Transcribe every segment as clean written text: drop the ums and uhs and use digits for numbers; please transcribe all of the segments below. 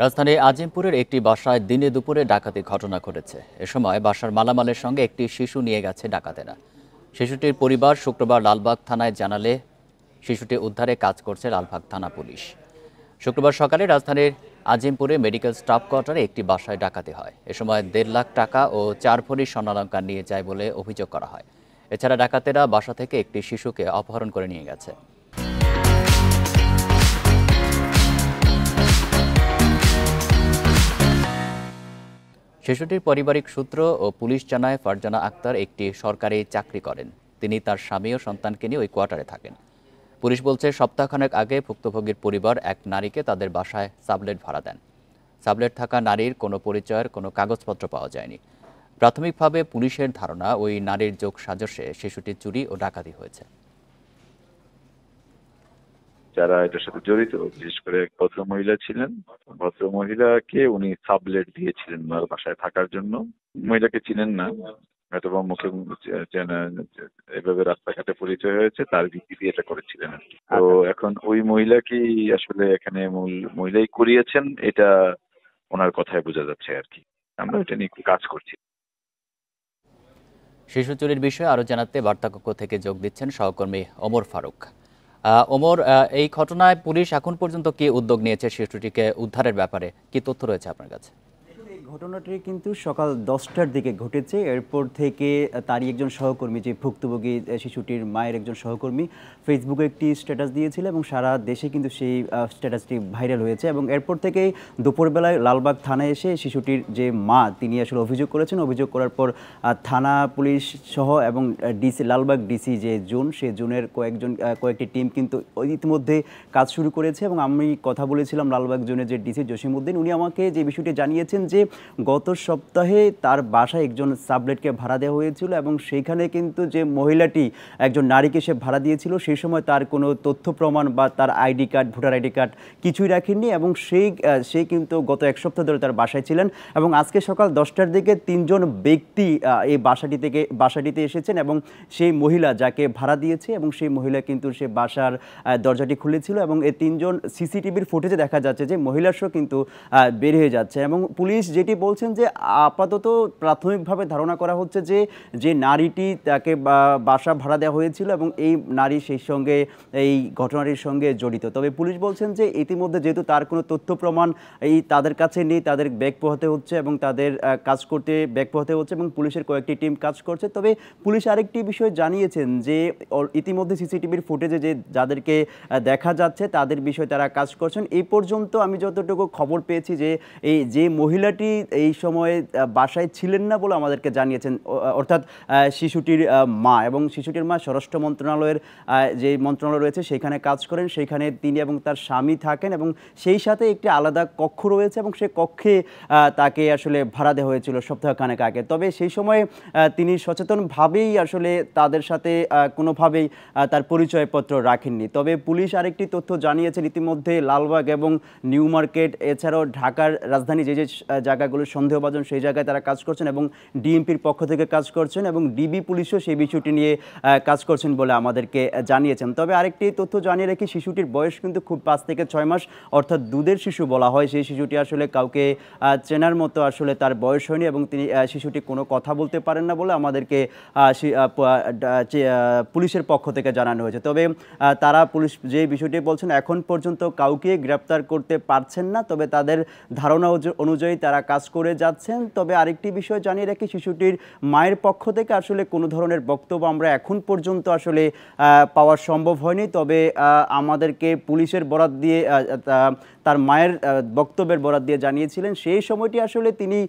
রাজধানীর আজিমপুরের একটি বাসায় দিনে দুপুরে ডাকাতির ঘটনা ঘটেছে। এ সময় বাসার মালামালের সঙ্গে একটি শিশু নিয়ে গেছে ডাকাতেরা। শিশুটির পরিবার শুক্রবার লালবাগ থানায় জানালে শিশুটি উদ্ধারে কাজ করছে লালবাগ থানা পুলিশ। শুক্রবার সকালে রাজধানীর আজিমপুরে মেডিকেল স্টাফ কোয়ার্টারে একটি বাসায় ডাকাতি হয়। এ সময় 1.5 লাখ টাকা ও 4 ভরি স্বর্ণালংকার নিয়ে যায় বলে অভিযোগ করা হয়। এছাড়া ডাকাতেরা বাসা থেকে একটি শিশুকে অপহরণ করে নিয়ে গেছে। শিশুটির পারিবারিক সূত্র ও পুলিশ জানায় ফারজানা আক্তার একটি সরকারি চাকরি করেন। তিনি তার স্বামী ও সন্তানকে নিয়ে ওই কোয়ার্টারে থাকেন। পুলিশ বলছে সপ্তাহখানেক আগে ভুক্তভোগীর পরিবার এক নারীকে তাদের বাসায় সাবলেট ভাড়া দেন। সাবলেট থাকা নারীর কোনো পরিচয়ের কোনো কাগজপত্র পাওয়া যায়নি। প্রাথমিকভাবে পুলিশের ধারণা ওই নারীর যোগ সাজসে শিশুটি চুরি ও ডাকাতি হয়েছে। যারা এটার সাথে জড়িত, বিশেষ করে এক ভদ্রমহিলা ছিলেন, ভদ্রমহিলাকে উনি সাবলেট দিয়েছিলেন ওনার বাসায় থাকার জন্য। মহিলাকে চিনেন না, হয়তো বা মুখে এভাবে রাস্তাঘাটে পরিচয় হয়েছে, তার ভিত্তিতে এটা করেছিলেন আর কি। তো এখন ওই মহিলাকেই আসলে এখানে মূল মহিলাই করিয়েছেন, এটা ওনার কথায় বোঝা যাচ্ছে আর কি। আমরা এটা নিয়ে একটু কাজ করছি। শিশু চুরির বিষয়ে আরও জানাতে বার্তাকক্ষ থেকে যোগ দিচ্ছেন সহকর্মী ওমর ফারুক। ওমর, এই ঘটনায় পুলিশ এখন পর্যন্ত কি উদ্যোগ নিয়েছে শিশুটিকে উদ্ধারের ব্যাপারে, কি তথ্য রয়েছে আপনার কাছে? ঘটনাটি কিন্তু সকাল 10টার দিকে ঘটেছে। এরপর থেকে তারই একজন সহকর্মী, যে ভুক্তভোগী শিশুটির মায়ের একজন সহকর্মী, ফেসবুকে একটি স্ট্যাটাস দিয়েছিল এবং সারা দেশে কিন্তু সেই স্ট্যাটাসটি ভাইরাল হয়েছে। এবং এরপর থেকেই দুপুরবেলায় লালবাগ থানায় এসে শিশুটির যে মা, তিনি আসলে অভিযোগ করেছেন। অভিযোগ করার পর থানা পুলিশ সহ এবং ডিসি, লালবাগ ডিসি যে জোন, সেই জোনের কয়েকটি টিম কিন্তু ইতিমধ্যে কাজ শুরু করেছে। এবং আমি কথা বলেছিলাম লালবাগ জোনের যে ডিসি জসিমউদ্দিন, উনি আমাকে যে বিষয়টি জানিয়েছেন যে গত সপ্তাহে তার বাসায় একজন সাবলেটকে ভাড়া দেওয়া হয়েছিল এবং সেইখানে কিন্তু যে মহিলাটি একজন নারীকে সে ভাড়া দিয়েছিল, সেই সময় তার কোনো তথ্য প্রমাণ বা তার ID card, voter ID card কিছুই রাখেননি। এবং সেই কিন্তু গত এক সপ্তাহ ধরে তার বাসায় ছিলেন। এবং আজকে সকাল 10টার দিকে 3জন ব্যক্তি এই বাসাটিতে এসেছেন এবং সেই মহিলা যাকে ভাড়া দিয়েছে এবং সেই মহিলা কিন্তু সে বাসার দরজাটি খুলেছিল। এবং এই 3জন সিসিটিভির ফুটেজে দেখা যাচ্ছে যে মহিলার সহ কিন্তু বের হয়ে যাচ্ছে। এবং পুলিশ যেটি বলছেন যে আপাতত প্রাথমিকভাবে ধারণা করা হচ্ছে যে নারীটি তাকে বাসা ভাড়া দেওয়া হয়েছিল এবং এই নারী সেই সঙ্গে এই ঘটনাটির সঙ্গে জড়িত। তবে পুলিশ বলছেন যে ইতিমধ্যে যেহেতু তার কোনো তথ্য প্রমাণ তাদের কাছে নেই, তাদের ব্যাক পোহাতে হচ্ছে এবং তাদের কাজ করতে ব্যাক পোহাতে হচ্ছে এবং পুলিশের কয়েকটি টিম কাজ করছে। তবে পুলিশ আরেকটি বিষয় জানিয়েছেন যে ইতিমধ্যে সিসিটিভির ফুটেজে যাদেরকে দেখা যাচ্ছে তাদের বিষয়ে তারা কাজ করছেন। এই পর্যন্ত আমি যতটুকু খবর পেয়েছি যে মহিলাটি এই সময়ে বাসায় ছিলেন না বলে আমাদেরকে জানিয়েছেন, অর্থাৎ শিশুটির মা। এবং শিশুটির মা স্বরাষ্ট্র মন্ত্রণালয়ের যে মন্ত্রণালয় রয়েছে সেখানে কাজ করেন, সেইখানে তিনি এবং তার স্বামী থাকেন এবং সেই সাথে একটি আলাদা কক্ষ রয়েছে এবং সেই কক্ষে তাকে আসলে ভাড়া দেওয়া হয়েছিল সপ্তাহখানেক আগে। তবে সেই সময়ে তিনি সচেতনভাবেই আসলে তাদের সাথে কোনোভাবেই তার পরিচয়পত্র রাখেননি। তবে পুলিশ আরেকটি তথ্য জানিয়েছেন ইতিমধ্যে লালবাগ এবং নিউ মার্কেট, এছাড়াও ঢাকার রাজধানী যে জায়গাগুলো সন্দেহভাজন সেই জায়গায় তারা কাজ করছেন এবং ডিএমপির পক্ষ থেকে কাজ করছেন এবং ডিবি পুলিশও সেই বিষয়টি নিয়ে কাজ করছেন বলে আমাদেরকে জানিয়েছেন। তবে আরেকটি তথ্য জানিয়ে রাখি, শিশুটির বয়স কিন্তু খুব 5 থেকে 6 মাস, অর্থাৎ দুধের শিশু বলা হয়। সেই শিশুটি আসলে কাউকে চেনার মতো আসলে তার বয়স হয়নি এবং শিশুটি কোনো কথা বলতে পারেন না বলে আমাদেরকে পুলিশের পক্ষ থেকে জানানো হয়েছে। তবে পুলিশ যে বিষয়টি বলছেন, এখন পর্যন্ত কাউকে গ্রেপ্তার করতে পারছেন না, তবে তাদের ধারণা অনুযায়ী তারা কাজ করে যাচ্ছেন। তবে আরেকটি বিষয় জানিয়ে রাখি, শিশুটির মায়ের পক্ষ থেকে আসলে কোনো ধরনের বক্তব্য আমরা এখন পর্যন্ত আসলে পাওয়া সম্ভব হয়নি। তবে আমাদেরকে পুলিশের বরাত দিয়ে তার মায়ের বক্তব্যের বরাত দিয়ে জানিয়েছিলেন সেই সময়টি আসলে তিনি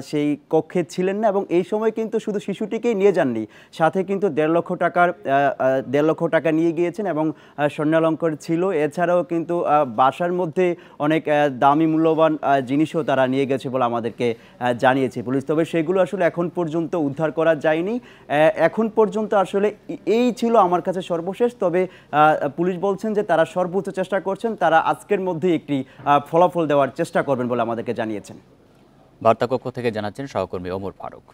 সেই কক্ষে ছিলেন না এবং এই সময় কিন্তু শুধু শিশুটিকেই নিয়ে যাননি, সাথে কিন্তু 1.5 লক্ষ টাকা নিয়ে গিয়েছেন এবং স্বর্ণালঙ্কার ছিল। এছাড়াও কিন্তু বাসার মধ্যে অনেক দামি মূল্যবান জিনিসও তারা নিয়ে গেছে বলে আমাদেরকে জানিয়েছে পুলিশ। তবে সেগুলো আসলে এখন পর্যন্ত উদ্ধার করা যায়নি। এখন পর্যন্ত আসলে এই ছিল আমার কাছে সর্বশেষ। তবে পুলিশ বলছেন যে তারা সর্বোচ্চ চেষ্টা করছেন, তারা আজকের মধ্যে একটি ফলাফল দেওয়ার চেষ্টা করবেন বলে আমাদেরকে জানিয়েছেন। বার্তাকক্ষ থেকে জানাচ্ছেন সহকর্মী ওমর ফারুক।